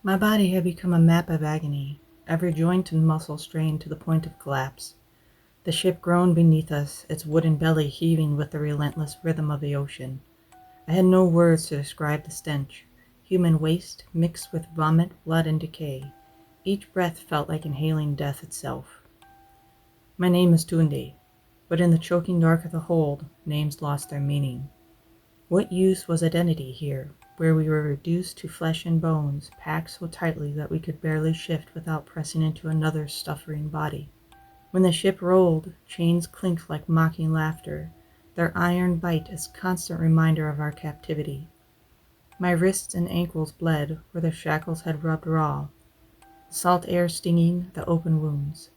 My body had become a map of agony, every joint and muscle strained to the point of collapse. The ship groaned beneath us, its wooden belly heaving with the relentless rhythm of the ocean. I had no words to describe the stench, human waste mixed with vomit, blood, and decay. Each breath felt like inhaling death itself. My name is Tunde, but in the choking dark of the hold, names lost their meaning. What use was identity here, where we were reduced to flesh and bones, packed so tightly that we could barely shift without pressing into another suffering body? When the ship rolled, chains clinked like mocking laughter, their iron bite a constant reminder of our captivity. My wrists and ankles bled where the shackles had rubbed raw, the salt air stinging the open wounds.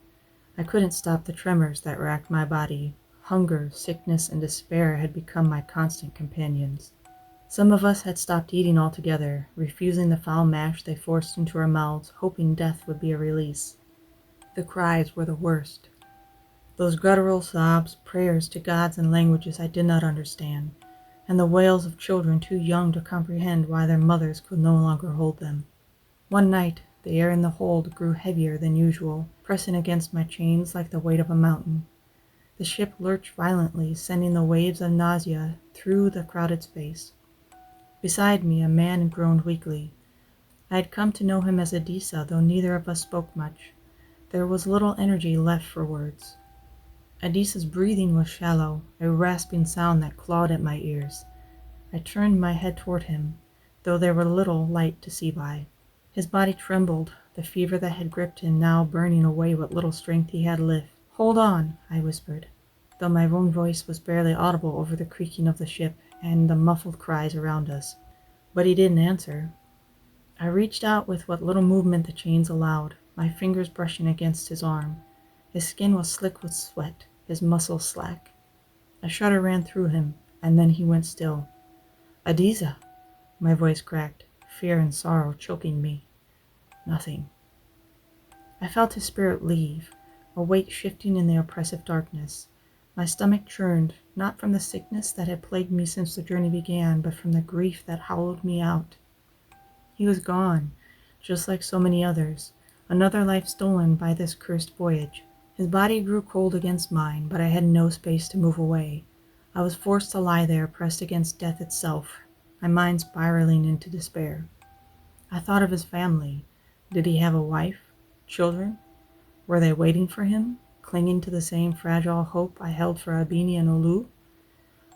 I couldn't stop the tremors that racked my body. Hunger, sickness, and despair had become my constant companions. Some of us had stopped eating altogether, refusing the foul mash they forced into our mouths, hoping death would be a release. The cries were the worst. Those guttural sobs, prayers to gods and languages I did not understand, and the wails of children too young to comprehend why their mothers could no longer hold them. One night, the air in the hold grew heavier than usual, pressing against my chains like the weight of a mountain. The ship lurched violently, sending the waves of nausea through the crowded space. Beside me, a man groaned weakly. I had come to know him as Adisa, though neither of us spoke much. There was little energy left for words. Adisa's breathing was shallow, a rasping sound that clawed at my ears. I turned my head toward him, though there were little light to see by. His body trembled, the fever that had gripped him now burning away what little strength he had left. "Hold on," I whispered, though my own voice was barely audible over the creaking of the ship and the muffled cries around us. But he didn't answer. I reached out with what little movement the chains allowed, my fingers brushing against his arm. His skin was slick with sweat, his muscles slack. A shudder ran through him, and then he went still. "Adisa!" My voice cracked, fear and sorrow choking me. Nothing. I felt his spirit leave, a weight shifting in the oppressive darkness. My stomach churned, not from the sickness that had plagued me since the journey began, but from the grief that hollowed me out. He was gone, just like so many others, another life stolen by this cursed voyage. His body grew cold against mine, but I had no space to move away. I was forced to lie there, pressed against death itself, my mind spiraling into despair. I thought of his family. Did he have a wife? Children? Were they waiting for him, clinging to the same fragile hope I held for Albini and Olu?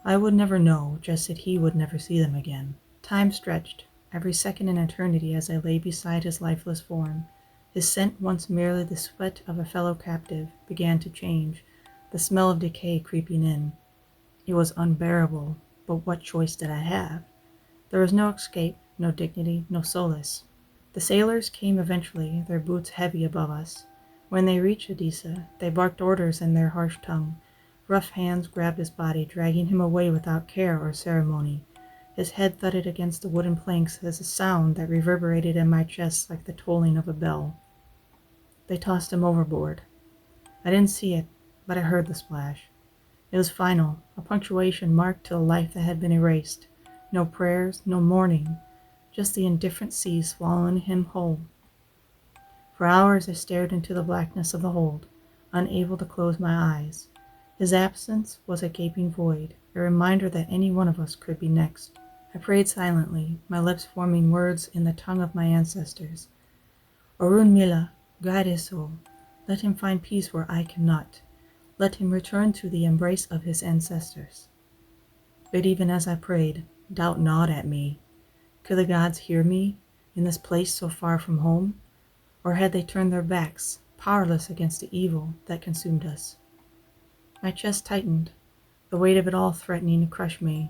I would never know, just that he would never see them again. Time stretched, every second an eternity as I lay beside his lifeless form. His scent, once merely the sweat of a fellow captive, began to change, the smell of decay creeping in. It was unbearable, but what choice did I have? There was no escape, no dignity, no solace. The sailors came eventually, their boots heavy above us. When they reached Adisa, they barked orders in their harsh tongue. Rough hands grabbed his body, dragging him away without care or ceremony. His head thudded against the wooden planks as a sound that reverberated in my chest like the tolling of a bell. They tossed him overboard. I didn't see it, but I heard the splash. It was final, a punctuation marked to a life that had been erased. No prayers, no mourning, just the indifferent sea swallowing him whole. For hours I stared into the blackness of the hold, unable to close my eyes. His absence was a gaping void, a reminder that any one of us could be next. I prayed silently, my lips forming words in the tongue of my ancestors. Orun Mila, guide his soul. Let him find peace where I cannot. Let him return to the embrace of his ancestors. But even as I prayed, doubt gnawed at me. Could the gods hear me, in this place so far from home? Or had they turned their backs, powerless against the evil that consumed us? My chest tightened, the weight of it all threatening to crush me.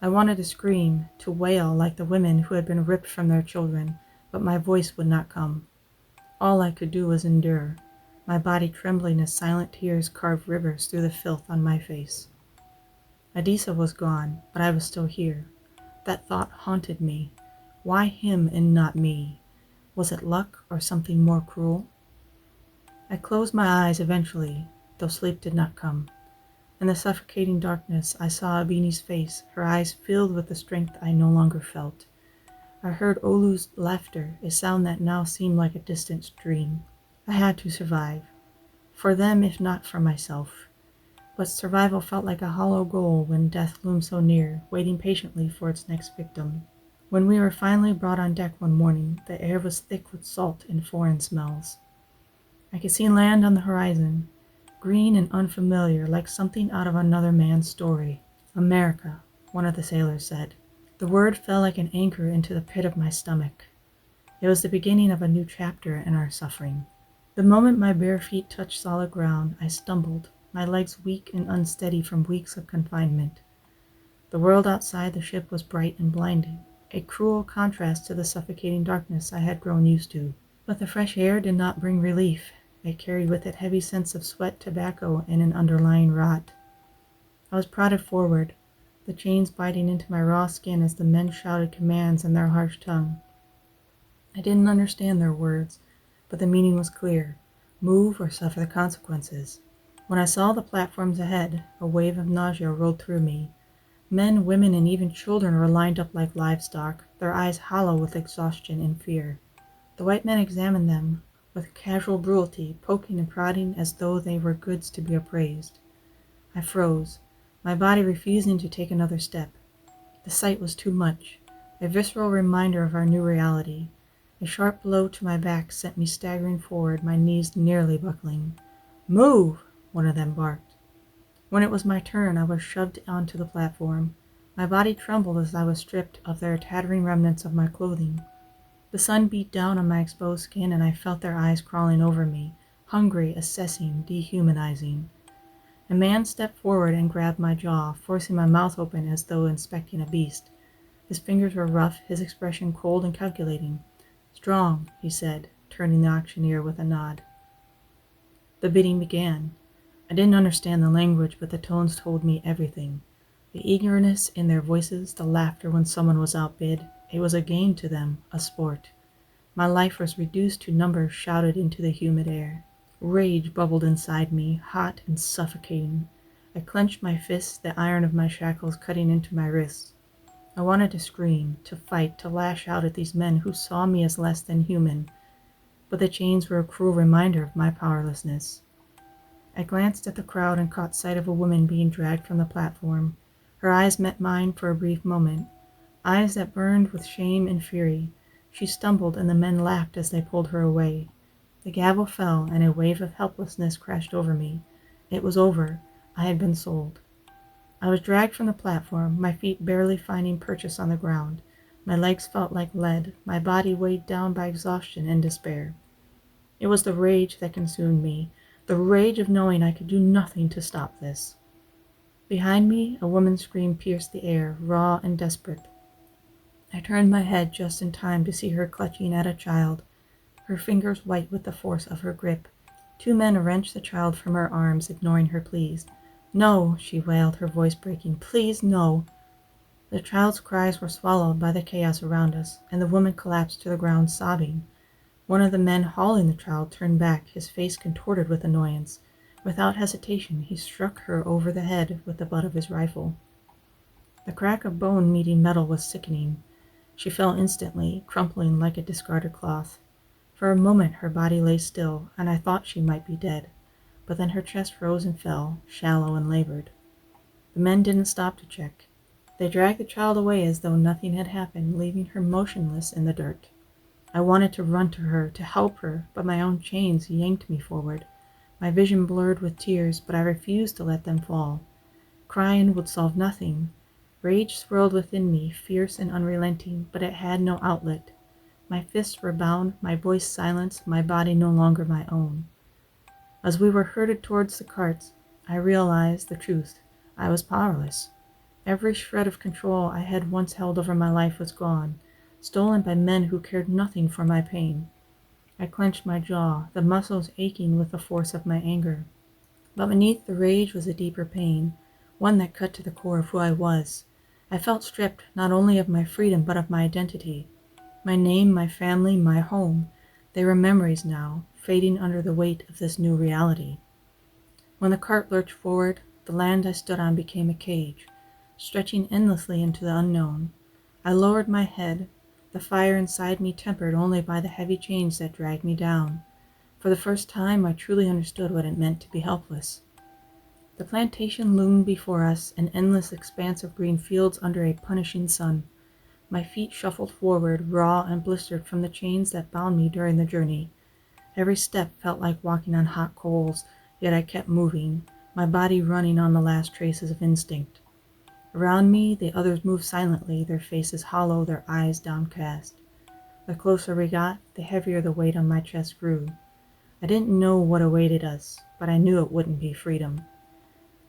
I wanted to scream, to wail like the women who had been ripped from their children, but my voice would not come. All I could do was endure, my body trembling as silent tears carved rivers through the filth on my face. Adisa was gone, but I was still here. That thought haunted me. Why him and not me? Was it luck or something more cruel? I closed my eyes eventually, though sleep did not come. In the suffocating darkness, I saw Abini's face, her eyes filled with the strength I no longer felt. I heard Olu's laughter, a sound that now seemed like a distant dream. I had to survive. For them, if not for myself. But survival felt like a hollow goal when death loomed so near, waiting patiently for its next victim. When we were finally brought on deck one morning, the air was thick with salt and foreign smells. I could see land on the horizon, green and unfamiliar, like something out of another man's story. America, one of the sailors said. The word fell like an anchor into the pit of my stomach. It was the beginning of a new chapter in our suffering. The moment my bare feet touched solid ground, I stumbled, my legs weak and unsteady from weeks of confinement. The world outside the ship was bright and blinding, a cruel contrast to the suffocating darkness I had grown used to. But the fresh air did not bring relief. It carried with it heavy scents of sweat, tobacco, and an underlying rot. I was prodded forward, the chains biting into my raw skin as the men shouted commands in their harsh tongue. I didn't understand their words, but the meaning was clear. Move or suffer the consequences. When I saw the platforms ahead, a wave of nausea rolled through me. Men, women, and even children were lined up like livestock, their eyes hollow with exhaustion and fear. The white men examined them with casual cruelty, poking and prodding as though they were goods to be appraised. I froze, my body refusing to take another step. The sight was too much, a visceral reminder of our new reality. A sharp blow to my back sent me staggering forward, my knees nearly buckling. "Move!" one of them barked. When it was my turn, I was shoved onto the platform. My body trembled as I was stripped of their tattering remnants of my clothing. The sun beat down on my exposed skin, and I felt their eyes crawling over me, hungry, assessing, dehumanizing. A man stepped forward and grabbed my jaw, forcing my mouth open as though inspecting a beast. His fingers were rough, his expression cold and calculating. "Strong," he said, turning the auctioneer with a nod. The bidding began. I didn't understand the language, but the tones told me everything. The eagerness in their voices, the laughter when someone was outbid. It was a game to them, a sport. My life was reduced to numbers shouted into the humid air. Rage bubbled inside me, hot and suffocating. I clenched my fists, the iron of my shackles cutting into my wrists. I wanted to scream, to fight, to lash out at these men who saw me as less than human. But the chains were a cruel reminder of my powerlessness. I glanced at the crowd and caught sight of a woman being dragged from the platform. Her eyes met mine for a brief moment, eyes that burned with shame and fury. She stumbled, and the men laughed as they pulled her away. The gavel fell, and a wave of helplessness crashed over me. It was over. I had been sold. I was dragged from the platform, my feet barely finding purchase on the ground. My legs felt like lead, my body weighed down by exhaustion and despair. It was the rage that consumed me, the rage of knowing I could do nothing to stop this. Behind me, a woman's scream pierced the air, raw and desperate. I turned my head just in time to see her clutching at a child, her fingers white with the force of her grip. Two men wrenched the child from her arms, ignoring her pleas. "No," she wailed, her voice breaking. "Please, no." The child's cries were swallowed by the chaos around us, and the woman collapsed to the ground, sobbing. One of the men hauling the child turned back, his face contorted with annoyance. Without hesitation, he struck her over the head with the butt of his rifle. The crack of bone meeting metal was sickening. She fell instantly, crumpling like a discarded cloth. For a moment her body lay still, and I thought she might be dead. But then her chest rose and fell, shallow and labored. The men didn't stop to check. They dragged the child away as though nothing had happened, leaving her motionless in the dirt. I wanted to run to her, to help her, but my own chains yanked me forward. My vision blurred with tears, but I refused to let them fall. Crying would solve nothing. Rage swirled within me, fierce and unrelenting, but it had no outlet. My fists were bound, my voice silenced, my body no longer my own. As we were herded towards the carts, I realized the truth. I was powerless. Every shred of control I had once held over my life was gone, stolen by men who cared nothing for my pain. I clenched my jaw, the muscles aching with the force of my anger. But beneath the rage was a deeper pain, one that cut to the core of who I was. I felt stripped not only of my freedom but of my identity. My name, my family, my home, they were memories now, fading under the weight of this new reality. When the cart lurched forward, the land I stood on became a cage, stretching endlessly into the unknown. I lowered my head, the fire inside me tempered only by the heavy chains that dragged me down. For the first time, I truly understood what it meant to be helpless. The plantation loomed before us, an endless expanse of green fields under a punishing sun. My feet shuffled forward, raw and blistered from the chains that bound me during the journey. Every step felt like walking on hot coals, yet I kept moving, my body running on the last traces of instinct. Around me, the others moved silently, their faces hollow, their eyes downcast. The closer we got, the heavier the weight on my chest grew. I didn't know what awaited us, but I knew it wouldn't be freedom.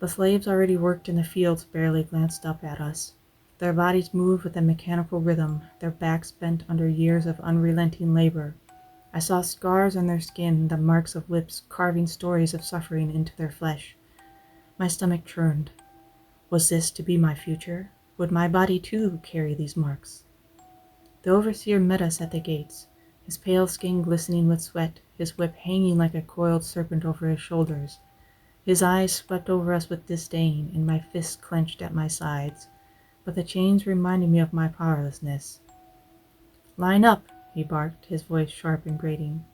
The slaves already worked in the fields barely glanced up at us. Their bodies moved with a mechanical rhythm, their backs bent under years of unrelenting labor. I saw scars on their skin, the marks of whips carving stories of suffering into their flesh. My stomach churned. Was this to be my future? Would my body too carry these marks? The overseer met us at the gates, his pale skin glistening with sweat, his whip hanging like a coiled serpent over his shoulders. His eyes swept over us with disdain, and my fists clenched at my sides, but the chains reminded me of my powerlessness. "Line up," he barked, his voice sharp and grating.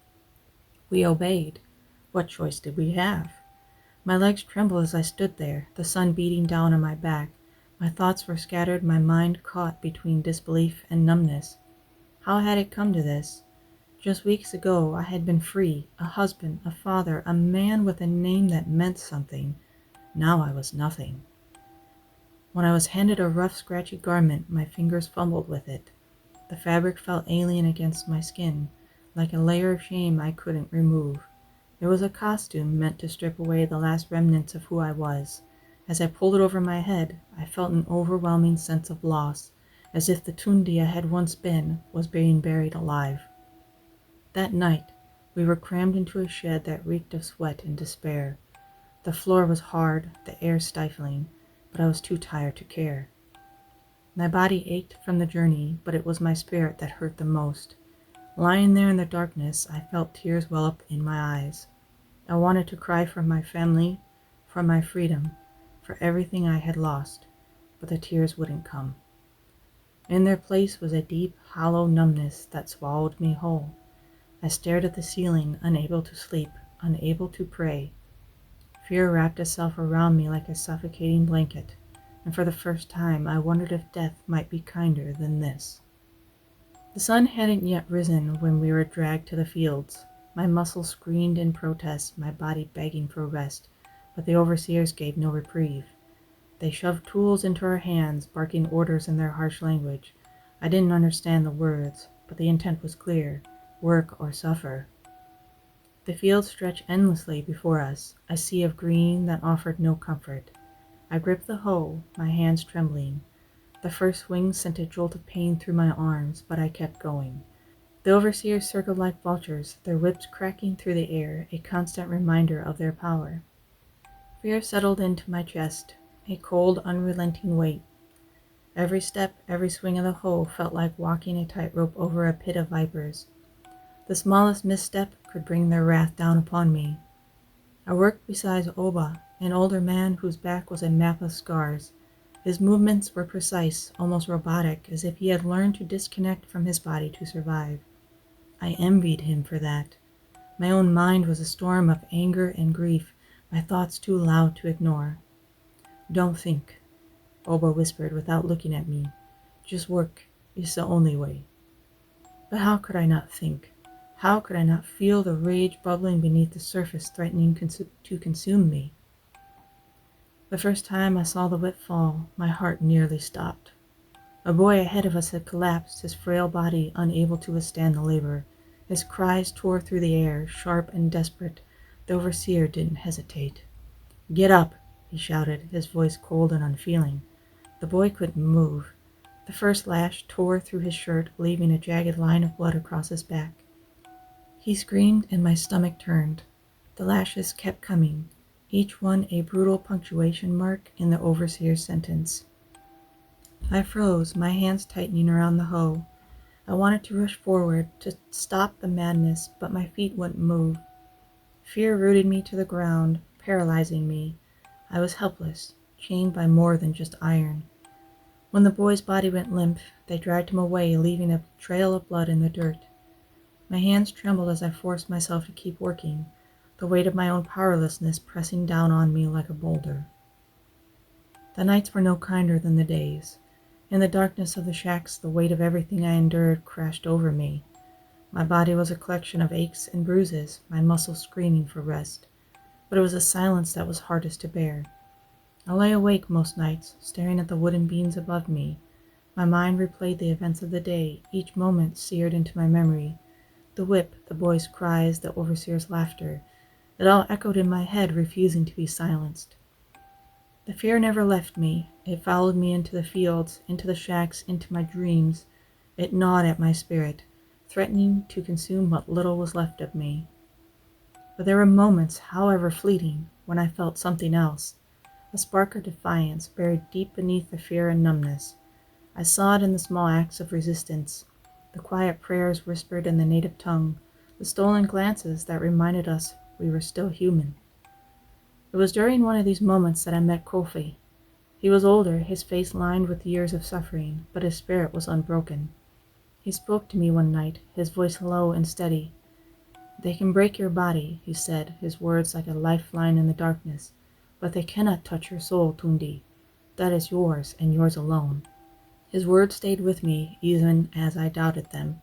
We obeyed. What choice did we have? My legs trembled as I stood there, the sun beating down on my back. My thoughts were scattered, my mind caught between disbelief and numbness. How had it come to this? Just weeks ago I had been free, a husband, a father, a man with a name that meant something. Now I was nothing. When I was handed a rough, scratchy garment, my fingers fumbled with it. The fabric felt alien against my skin, like a layer of shame I couldn't remove. It was a costume meant to strip away the last remnants of who I was. As I pulled it over my head, I felt an overwhelming sense of loss, as if the Tunde I had once been was being buried alive. That night, we were crammed into a shed that reeked of sweat and despair. The floor was hard, the air stifling, but I was too tired to care. My body ached from the journey, but it was my spirit that hurt the most. Lying there in the darkness, I felt tears well up in my eyes. I wanted to cry for my family, for my freedom, for everything I had lost, but the tears wouldn't come. In their place was a deep, hollow numbness that swallowed me whole. I stared at the ceiling, unable to sleep, unable to pray. Fear wrapped itself around me like a suffocating blanket, and for the first time I wondered if death might be kinder than this. The sun hadn't yet risen when we were dragged to the fields. My muscles screamed in protest, my body begging for rest, but the overseers gave no reprieve. They shoved tools into our hands, barking orders in their harsh language. I didn't understand the words, but the intent was clear: work or suffer. The fields stretched endlessly before us, a sea of green that offered no comfort. I gripped the hoe, my hands trembling. The first swing sent a jolt of pain through my arms, but I kept going. The overseers circled like vultures, their whips cracking through the air, a constant reminder of their power. Fear settled into my chest, a cold, unrelenting weight. Every step, every swing of the hoe felt like walking a tightrope over a pit of vipers. The smallest misstep could bring their wrath down upon me. I worked beside Oba, an older man whose back was a map of scars. His movements were precise, almost robotic, as if he had learned to disconnect from his body to survive. I envied him for that. My own mind was a storm of anger and grief, my thoughts too loud to ignore. "Don't think," Oba whispered without looking at me. "Just work. It's the only way." But how could I not think? How could I not feel the rage bubbling beneath the surface, threatening to consume me? The first time I saw the whip fall, my heart nearly stopped. A boy ahead of us had collapsed, his frail body unable to withstand the labor. His cries tore through the air, sharp and desperate. The overseer didn't hesitate. "Get up," he shouted, his voice cold and unfeeling. The boy couldn't move. The first lash tore through his shirt, leaving a jagged line of blood across his back. He screamed and my stomach turned. The lashes kept coming, each one a brutal punctuation mark in the overseer's sentence. I froze, my hands tightening around the hoe. I wanted to rush forward, to stop the madness, but my feet wouldn't move. Fear rooted me to the ground, paralyzing me. I was helpless, chained by more than just iron. When the boy's body went limp, they dragged him away, leaving a trail of blood in the dirt. My hands trembled as I forced myself to keep working, the weight of my own powerlessness pressing down on me like a boulder. The nights were no kinder than the days. In the darkness of the shacks, the weight of everything I endured crashed over me. My body was a collection of aches and bruises, my muscles screaming for rest. But it was a silence that was hardest to bear. I lay awake most nights, staring at the wooden beams above me. My mind replayed the events of the day, each moment seared into my memory. The whip, the boy's cries, the overseer's laughter. It all echoed in my head, refusing to be silenced. The fear never left me. It followed me into the fields, into the shacks, into my dreams. It gnawed at my spirit, threatening to consume what little was left of me. But there were moments, however fleeting, when I felt something else, a spark of defiance buried deep beneath the fear and numbness. I saw it in the small acts of resistance, the quiet prayers whispered in the native tongue, the stolen glances that reminded us we were still human. It was during one of these moments that I met Kofi. He was older, his face lined with years of suffering, but his spirit was unbroken. He spoke to me one night, his voice low and steady. "They can break your body," he said, his words like a lifeline in the darkness, "but they cannot touch your soul, Tunde. That is yours, and yours alone." His words stayed with me, even as I doubted them.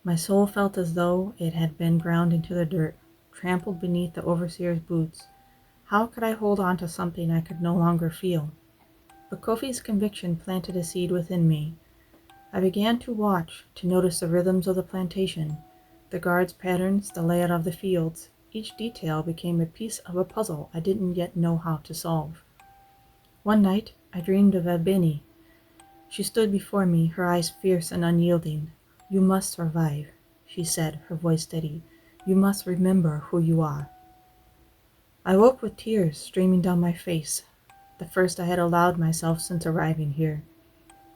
My soul felt as though it had been ground into the dirt, trampled beneath the overseer's boots. How could I hold on to something I could no longer feel? But Kofi's conviction planted a seed within me. I began to watch, to notice the rhythms of the plantation, the guards' patterns, the layout of the fields. Each detail became a piece of a puzzle I didn't yet know how to solve. One night, I dreamed of Ebony. She stood before me, her eyes fierce and unyielding. "You must survive," she said, her voice steady. "You must remember who you are." I woke with tears streaming down my face, the first I had allowed myself since arriving here.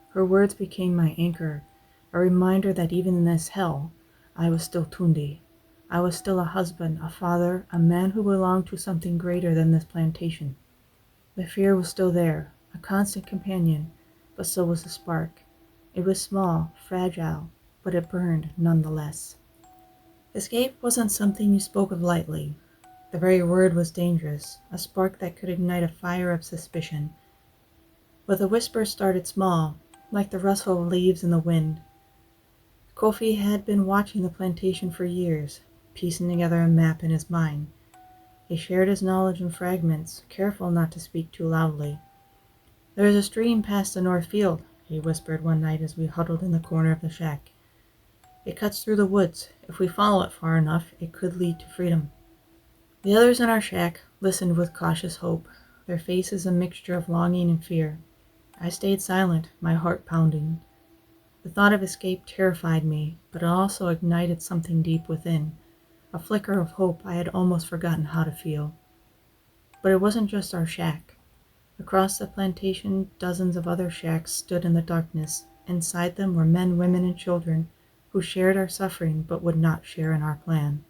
Her words became my anchor, a reminder that even in this hell, I was still Tunde. I was still a husband, a father, a man who belonged to something greater than this plantation. The fear was still there, a constant companion, but so was the spark. It was small, fragile, but it burned nonetheless. Escape wasn't something you spoke of lightly. The very word was dangerous, a spark that could ignite a fire of suspicion. But the whisper started small, like the rustle of leaves in the wind. Kofi had been watching the plantation for years, piecing together a map in his mind. He shared his knowledge in fragments, careful not to speak too loudly. "There is a stream past the north field," he whispered one night as we huddled in the corner of the shack. "It cuts through the woods. If we follow it far enough, it could lead to freedom." The others in our shack listened with cautious hope, their faces a mixture of longing and fear. I stayed silent, my heart pounding. The thought of escape terrified me, but it also ignited something deep within, a flicker of hope I had almost forgotten how to feel. But it wasn't just our shack. Across the plantation, dozens of other shacks stood in the darkness. Inside them were men, women, and children who shared our suffering but would not share in our plan.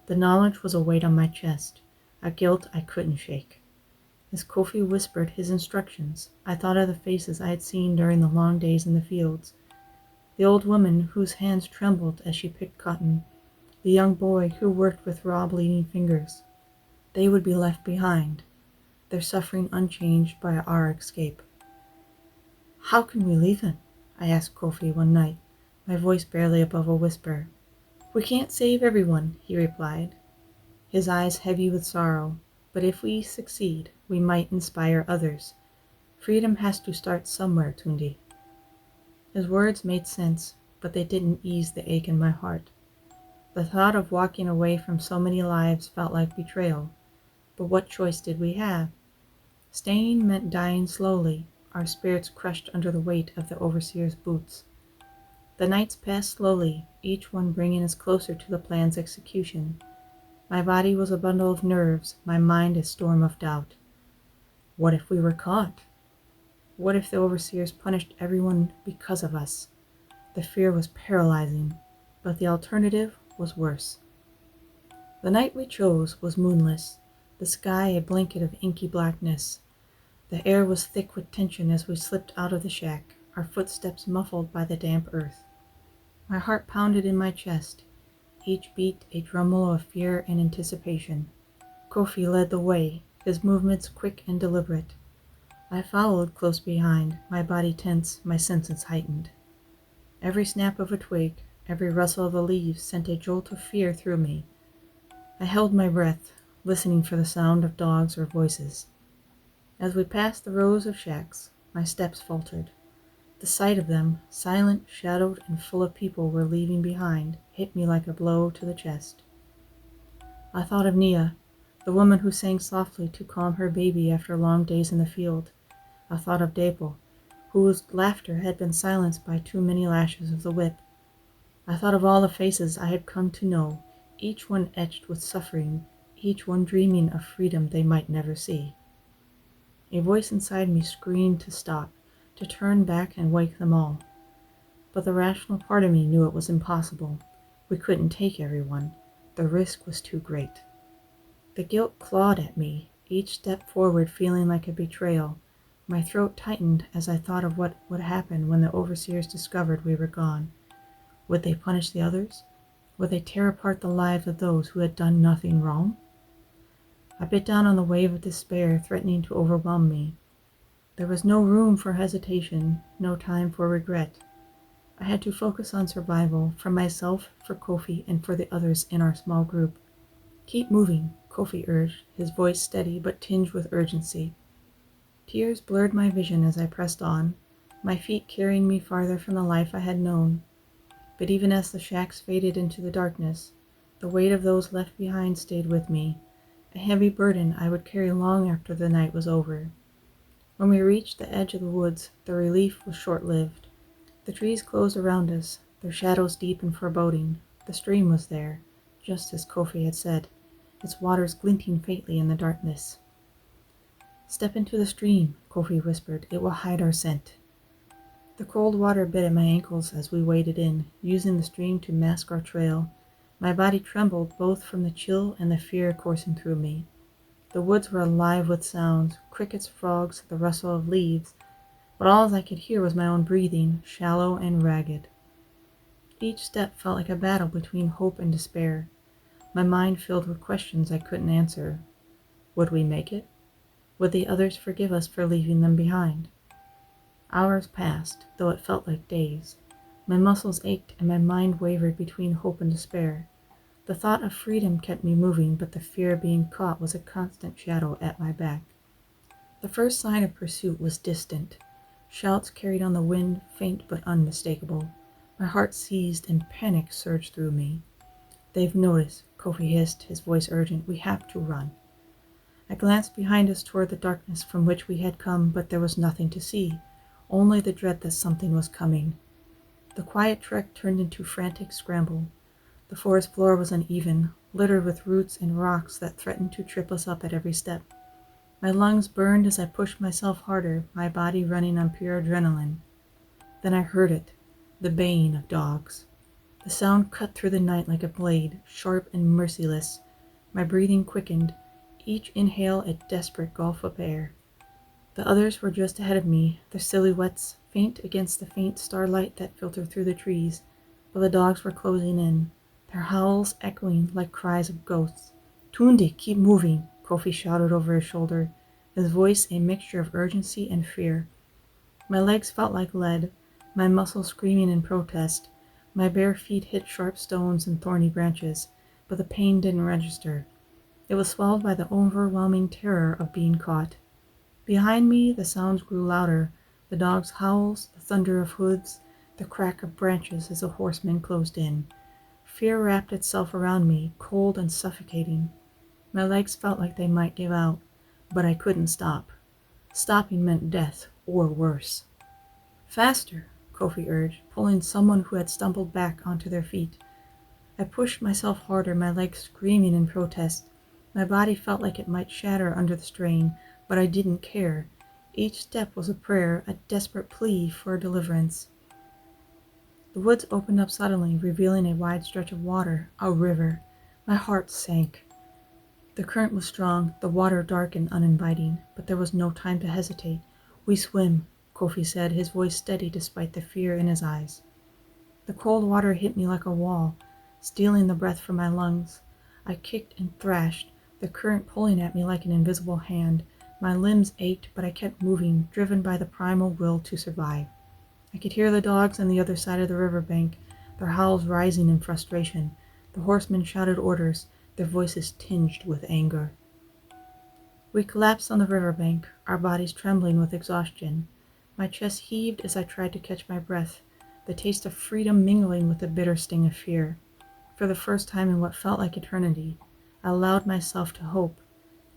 The knowledge was a weight on my chest, a guilt I couldn't shake. As Kofi whispered his instructions, I thought of the faces I had seen during the long days in the fields. The old woman whose hands trembled as she picked cotton, the young boy who worked with raw bleeding fingers. They would be left behind, their suffering unchanged by our escape. "How can we leave him?" I asked Kofi one night, my voice barely above a whisper. "We can't save everyone," he replied, his eyes heavy with sorrow, "but if we succeed, we might inspire others. Freedom has to start somewhere, Tunde." His words made sense, but they didn't ease the ache in my heart. The thought of walking away from so many lives felt like betrayal, but what choice did we have? Staying meant dying slowly, our spirits crushed under the weight of the overseer's boots. The nights passed slowly, each one bringing us closer to the plan's execution. My body was a bundle of nerves, my mind a storm of doubt. What if we were caught? What if the overseers punished everyone because of us? The fear was paralyzing, but the alternative was worse. The night we chose was moonless, the sky a blanket of inky blackness. The air was thick with tension as we slipped out of the shack, our footsteps muffled by the damp earth. My heart pounded in my chest, each beat a drummel of fear and anticipation. Kofi led the way, his movements quick and deliberate. I followed close behind, my body tense, my senses heightened. Every snap of a twig, every rustle of the leaves sent a jolt of fear through me. I held my breath, listening for the sound of dogs or voices. As we passed the rows of shacks, my steps faltered. The sight of them, silent, shadowed, and full of people we're leaving behind, hit me like a blow to the chest. I thought of Nia, the woman who sang softly to calm her baby after long days in the field. I thought of Dapel, whose laughter had been silenced by too many lashes of the whip. I thought of all the faces I had come to know, each one etched with suffering, each one dreaming of freedom they might never see. A voice inside me screamed to stop, to turn back and wake them all. But the rational part of me knew it was impossible. We couldn't take everyone. The risk was too great. The guilt clawed at me, each step forward feeling like a betrayal. My throat tightened as I thought of what would happen when the overseers discovered we were gone. Would they punish the others? Would they tear apart the lives of those who had done nothing wrong? I bit down on the wave of despair threatening to overwhelm me. There was no room for hesitation, no time for regret. I had to focus on survival, for myself, for Kofi, and for the others in our small group. "Keep moving," Kofi urged, his voice steady but tinged with urgency. Tears blurred my vision as I pressed on, my feet carrying me farther from the life I had known. But even as the shacks faded into the darkness, the weight of those left behind stayed with me, a heavy burden I would carry long after the night was over. When we reached the edge of the woods, the relief was short-lived. The trees closed around us, their shadows deep and foreboding. The stream was there, just as Kofi had said, its waters glinting faintly in the darkness. "Step into the stream," Kofi whispered. "It will hide our scent." The cold water bit at my ankles as we waded in, using the stream to mask our trail. My body trembled both from the chill and the fear coursing through me. The woods were alive with sounds, crickets, frogs, the rustle of leaves, but all I could hear was my own breathing, shallow and ragged. Each step felt like a battle between hope and despair, my mind filled with questions I couldn't answer. Would we make it? Would the others forgive us for leaving them behind? Hours passed, though it felt like days. My muscles ached and my mind wavered between hope and despair. The thought of freedom kept me moving, but the fear of being caught was a constant shadow at my back. The first sign of pursuit was distant. Shouts carried on the wind, faint but unmistakable. My heart seized and panic surged through me. "They've noticed," Kofi hissed, his voice urgent. "We have to run." I glanced behind us toward the darkness from which we had come, but there was nothing to see, only the dread that something was coming. The quiet trek turned into frantic scramble. The forest floor was uneven, littered with roots and rocks that threatened to trip us up at every step. My lungs burned as I pushed myself harder, my body running on pure adrenaline. Then I heard it, the baying of dogs. The sound cut through the night like a blade, sharp and merciless. My breathing quickened, each inhale a desperate gulp of air. The others were just ahead of me, their silhouettes faint against the faint starlight that filtered through the trees, but the dogs were closing in, their howls echoing like cries of ghosts. "Tunde, keep moving," Kofi shouted over his shoulder, his voice a mixture of urgency and fear. My legs felt like lead, my muscles screaming in protest. My bare feet hit sharp stones and thorny branches, but the pain didn't register. It was swallowed by the overwhelming terror of being caught. Behind me, the sounds grew louder, the dogs' howls, the thunder of hooves, the crack of branches as the horsemen closed in. Fear wrapped itself around me, cold and suffocating. My legs felt like they might give out, but I couldn't stop. Stopping meant death, or worse. "Faster," Kofi urged, pulling someone who had stumbled back onto their feet. I pushed myself harder, my legs screaming in protest. My body felt like it might shatter under the strain, but I didn't care. Each step was a prayer, a desperate plea for deliverance. The woods opened up suddenly, revealing a wide stretch of water, a river. My heart sank. The current was strong, the water dark and uninviting, but there was no time to hesitate. "We swim," Kofi said, his voice steady despite the fear in his eyes. The cold water hit me like a wall, stealing the breath from my lungs. I kicked and thrashed, the current pulling at me like an invisible hand. My limbs ached, but I kept moving, driven by the primal will to survive. I could hear the dogs on the other side of the riverbank, their howls rising in frustration. The horsemen shouted orders, their voices tinged with anger. We collapsed on the riverbank, our bodies trembling with exhaustion. My chest heaved as I tried to catch my breath, the taste of freedom mingling with the bitter sting of fear. For the first time in what felt like eternity, I allowed myself to hope.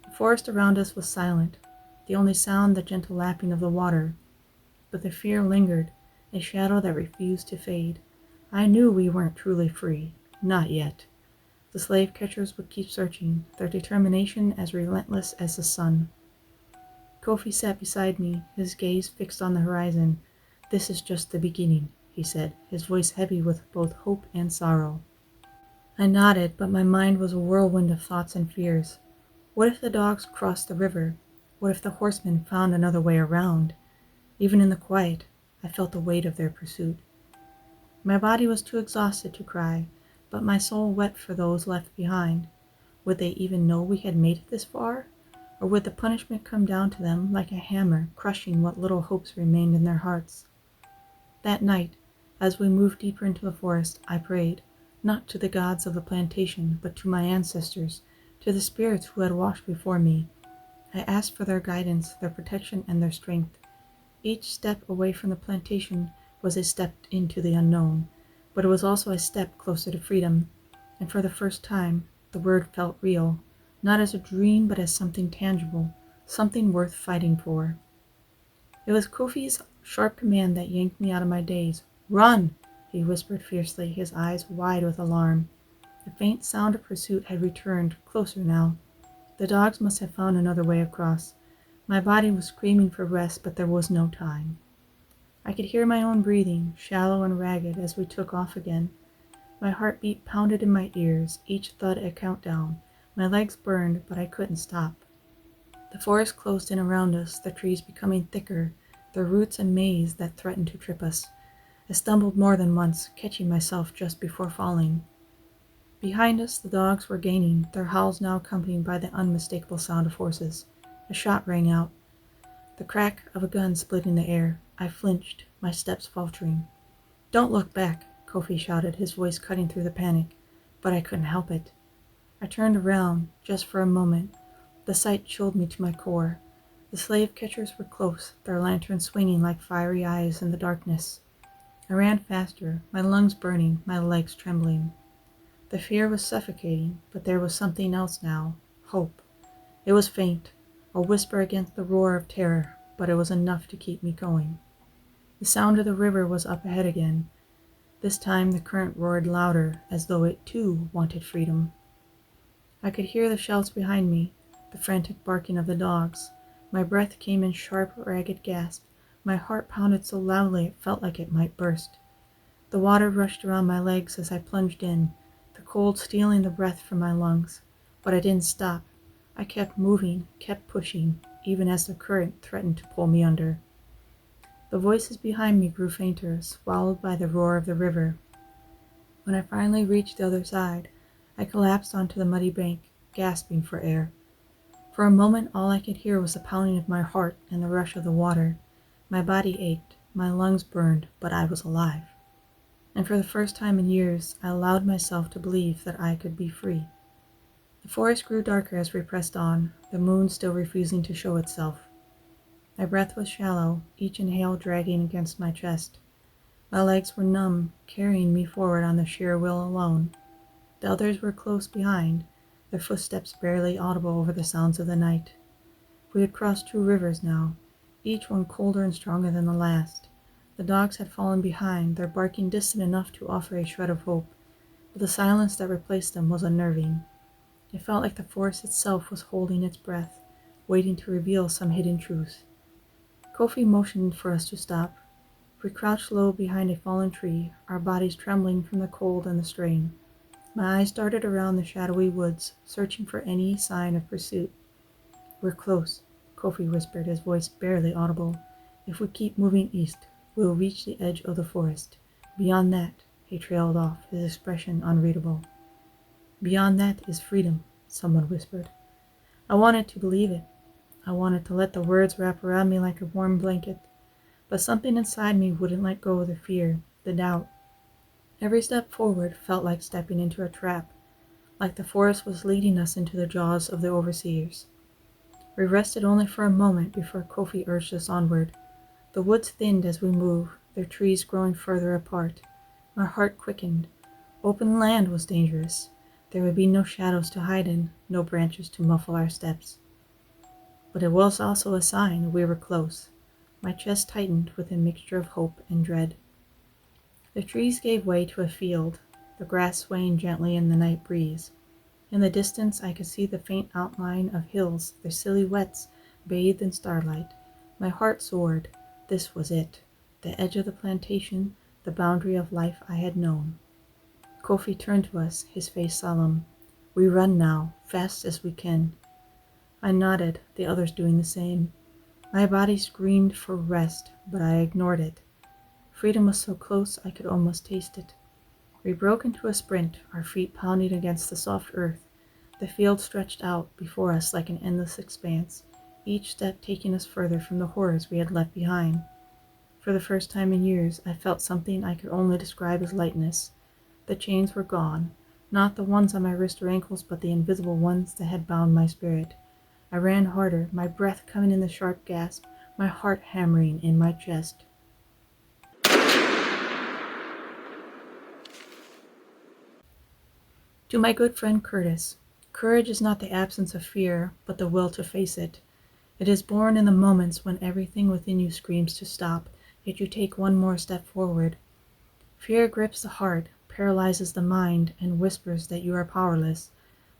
The forest around us was silent, the only sound the gentle lapping of the water. But the fear lingered, a shadow that refused to fade. I knew we weren't truly free. Not yet. The slave catchers would keep searching, their determination as relentless as the sun. Kofi sat beside me, his gaze fixed on the horizon. "This is just the beginning," he said, his voice heavy with both hope and sorrow. I nodded, but my mind was a whirlwind of thoughts and fears. What if the dogs crossed the river? What if the horsemen found another way around? Even in the quiet, I felt the weight of their pursuit. My body was too exhausted to cry, but my soul wept for those left behind. Would they even know we had made it this far? Or would the punishment come down to them like a hammer, crushing what little hopes remained in their hearts? That night, as we moved deeper into the forest, I prayed, not to the gods of the plantation, but to my ancestors, to the spirits who had walked before me. I asked for their guidance, their protection, and their strength. Each step away from the plantation was a step into the unknown, but it was also a step closer to freedom, and for the first time, the word felt real, not as a dream but as something tangible, something worth fighting for. It was Kofi's sharp command that yanked me out of my daze. "Run!" he whispered fiercely, his eyes wide with alarm. The faint sound of pursuit had returned, closer now. The dogs must have found another way across. My body was screaming for rest, but there was no time. I could hear my own breathing, shallow and ragged, as we took off again. My heartbeat pounded in my ears, each thud a countdown. My legs burned, but I couldn't stop. The forest closed in around us, the trees becoming thicker, their roots a maze that threatened to trip us. I stumbled more than once, catching myself just before falling. Behind us, the dogs were gaining, their howls now accompanied by the unmistakable sound of horses. A shot rang out, the crack of a gun split in the air. I flinched, my steps faltering. "Don't look back," Kofi shouted, his voice cutting through the panic. But I couldn't help it. I turned around, just for a moment. The sight chilled me to my core. The slave catchers were close, their lanterns swinging like fiery eyes in the darkness. I ran faster, my lungs burning, my legs trembling. The fear was suffocating, but there was something else now, hope. It was faint, a whisper against the roar of terror, but it was enough to keep me going. The sound of the river was up ahead again. This time the current roared louder, as though it too wanted freedom. I could hear the shouts behind me, the frantic barking of the dogs. My breath came in sharp, ragged gasps. My heart pounded so loudly it felt like it might burst. The water rushed around my legs as I plunged in, the cold stealing the breath from my lungs. But I didn't stop. I kept moving, kept pushing, even as the current threatened to pull me under. The voices behind me grew fainter, swallowed by the roar of the river. When I finally reached the other side, I collapsed onto the muddy bank, gasping for air. For a moment, all I could hear was the pounding of my heart and the rush of the water. My body ached, my lungs burned, but I was alive. And for the first time in years, I allowed myself to believe that I could be free. The forest grew darker as we pressed on, the moon still refusing to show itself. My breath was shallow, each inhale dragging against my chest. My legs were numb, carrying me forward on the sheer will alone. The others were close behind, their footsteps barely audible over the sounds of the night. We had crossed 2 rivers now, each one colder and stronger than the last. The dogs had fallen behind, their barking distant enough to offer a shred of hope, but the silence that replaced them was unnerving. It felt like the forest itself was holding its breath, waiting to reveal some hidden truth. Kofi motioned for us to stop. We crouched low behind a fallen tree, our bodies trembling from the cold and the strain. My eyes darted around the shadowy woods, searching for any sign of pursuit. "We're close," Kofi whispered, his voice barely audible. "If we keep moving east, we'll reach the edge of the forest. Beyond that," he trailed off, his expression unreadable. "Beyond that is freedom," someone whispered. I wanted to believe it. I wanted to let the words wrap around me like a warm blanket. But something inside me wouldn't let go of the fear, the doubt. Every step forward felt like stepping into a trap, like the forest was leading us into the jaws of the overseers. We rested only for a moment before Kofi urged us onward. The woods thinned as we moved, their trees growing further apart. My heart quickened. Open land was dangerous. There would be no shadows to hide in, no branches to muffle our steps. But it was also a sign we were close. My chest tightened with a mixture of hope and dread. The trees gave way to a field, the grass swaying gently in the night breeze. In the distance I could see the faint outline of hills, their silhouettes bathed in starlight. My heart soared. This was it, the edge of the plantation, the boundary of life I had known. Kofi turned to us, his face solemn. "We run now, fast as we can." I nodded, the others doing the same. My body screamed for rest, but I ignored it. Freedom was so close I could almost taste it. We broke into a sprint, our feet pounding against the soft earth. The field stretched out before us like an endless expanse, each step taking us further from the horrors we had left behind. For the first time in years, I felt something I could only describe as lightness. The chains were gone, not the ones on my wrists or ankles, but the invisible ones that had bound my spirit. I ran harder, my breath coming in the sharp gasp, my heart hammering in my chest. To my good friend Curtis, courage is not the absence of fear, but the will to face it. It is born in the moments when everything within you screams to stop, yet you take one more step forward. Fear grips the heart, paralyzes the mind, and whispers that you are powerless.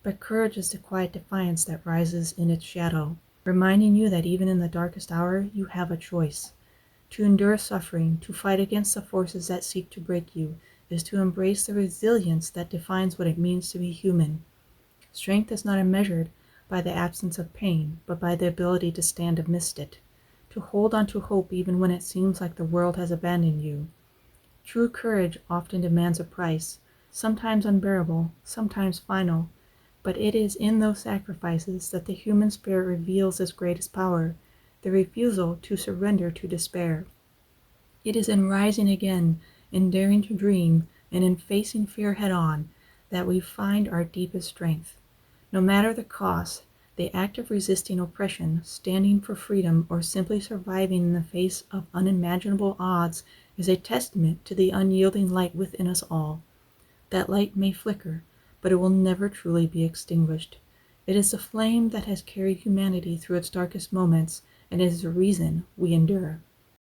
But courage is the quiet defiance that rises in its shadow, reminding you that even in the darkest hour you have a choice. To endure suffering, to fight against the forces that seek to break you, is to embrace the resilience that defines what it means to be human. Strength is not measured by the absence of pain, but by the ability to stand amidst it, to hold on to hope even when it seems like the world has abandoned you. True courage often demands a price, sometimes unbearable, sometimes final, but it is in those sacrifices that the human spirit reveals its greatest power, the refusal to surrender to despair. It is in rising again, in daring to dream, and in facing fear head-on that we find our deepest strength. No matter the cost, the act of resisting oppression, standing for freedom, or simply surviving in the face of unimaginable odds is a testament to the unyielding light within us all. That light may flicker, but it will never truly be extinguished. It is the flame that has carried humanity through its darkest moments, and it is the reason we endure.